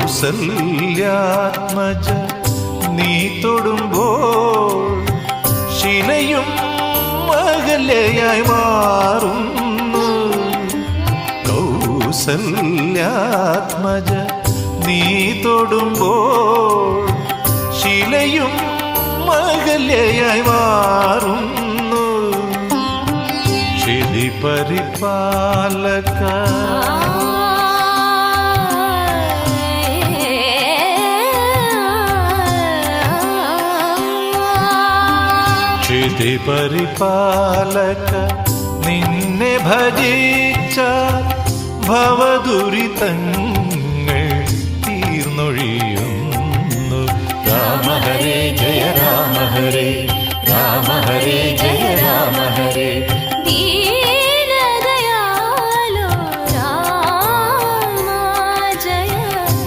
കൗസല്യാത്മജ നീ തൊടുമ്പോൾ ശിലയും അകലെയായി മാറുന്നു. കൗസല്യാത്മജ നീ തൊടുമ്പോൾ ശിലയും അകലെയായി മാറുന്നു. ക്ഷിതി പരിപാലക ക്ഷിതി പരിപാലക നിന്നെ ഭജിച്ച ഭവദുരിതങ്ങൾ